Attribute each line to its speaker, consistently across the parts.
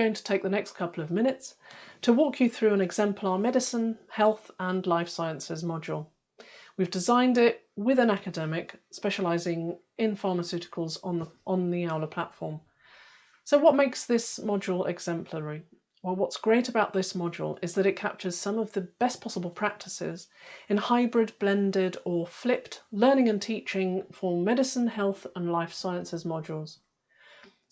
Speaker 1: I'm going to take the next couple of minutes to walk you through an exemplar medicine, health and life sciences module. We've designed it with an academic specialising in pharmaceuticals on the Aula platform. So what makes this module exemplary? Well, what's great about this module is that it captures some of the best possible practices in hybrid, blended or flipped learning and teaching for medicine, health and life sciences modules.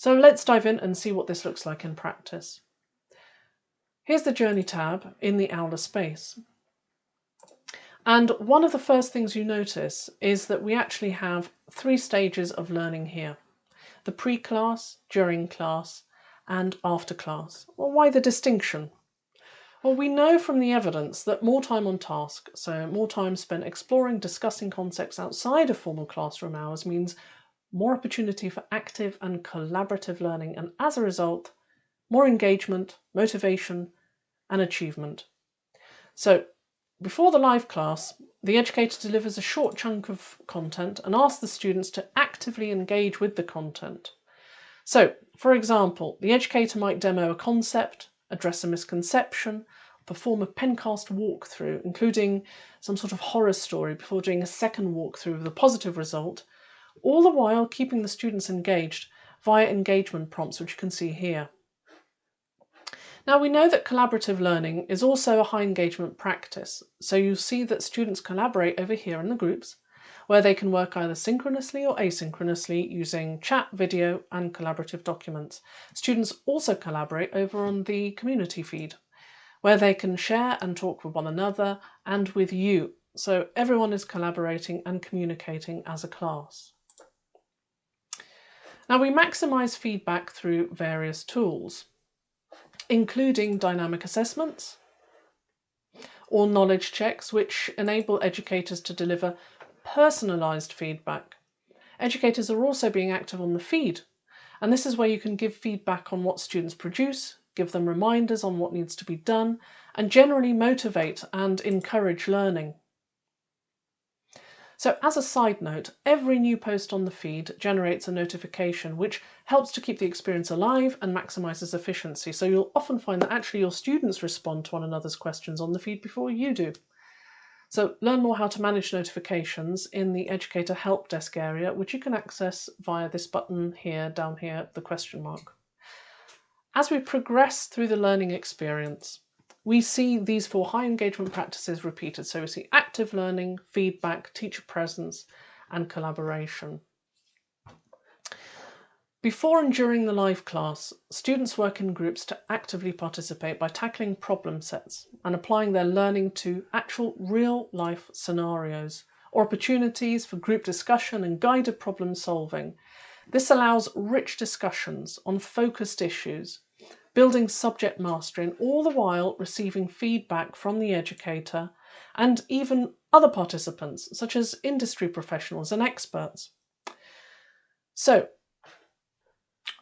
Speaker 1: So let's dive in and see what this looks like in practice. Here's the Journey tab in the Aula space. And one of the first things you notice is that we actually have 3 stages of learning here: the pre-class, during class, and after class. Well, why the distinction? Well, we know from the evidence that more time on task, so more time spent exploring, discussing concepts outside of formal classroom hours, means more opportunity for active and collaborative learning, and as a result, more engagement, motivation, and achievement. So, before the live class, the educator delivers a short chunk of content and asks the students to actively engage with the content. So, for example, the educator might demo a concept, address a misconception, perform a pencast walkthrough, including some sort of horror story before doing a second walkthrough with a positive result, all the while keeping the students engaged via engagement prompts, which you can see here. Now, we know that collaborative learning is also a high engagement practice, so you'll see that students collaborate over here in the groups, where they can work either synchronously or asynchronously using chat, video and collaborative documents. Students also collaborate over on the community feed, where they can share and talk with one another and with you, so everyone is collaborating and communicating as a class. Now, we maximise feedback through various tools, including dynamic assessments or knowledge checks, which enable educators to deliver personalised feedback. Educators are also being active on the feed, and this is where you can give feedback on what students produce, give them reminders on what needs to be done, and generally motivate and encourage learning. So as a side note, every new post on the feed generates a notification, which helps to keep the experience alive and maximises efficiency. So you'll often find that actually your students respond to one another's questions on the feed before you do. So learn more how to manage notifications in the Educator Help Desk area, which you can access via this button here, down here, the question mark. As we progress through the learning experience, we see these 4 high engagement practices repeated. So we see active learning, feedback, teacher presence, and collaboration. Before and during the live class, students work in groups to actively participate by tackling problem sets and applying their learning to actual real-life scenarios or opportunities for group discussion and guided problem solving. This allows rich discussions on focused issues, building subject mastery, and all the while receiving feedback from the educator and even other participants, such as industry professionals and experts. So,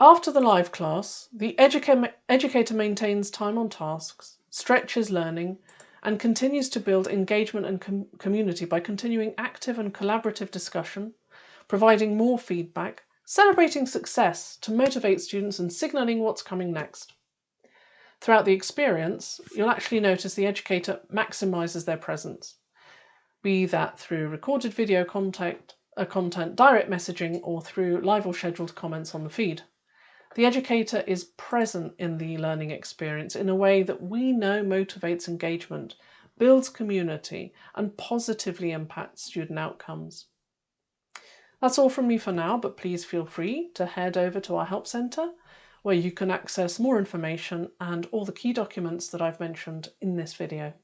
Speaker 1: after the live class, the educator maintains time on tasks, stretches learning, and continues to build engagement and community by continuing active and collaborative discussion, providing more feedback, celebrating success to motivate students, and signalling what's coming next. Throughout the experience, you'll actually notice the educator maximises their presence, be that through recorded video content, direct messaging, or through live or scheduled comments on the feed. The educator is present in the learning experience in a way that we know motivates engagement, builds community, and positively impacts student outcomes. That's all from me for now, but please feel free to head over to our Help Centre, where you can access more information and all the key documents that I've mentioned in this video.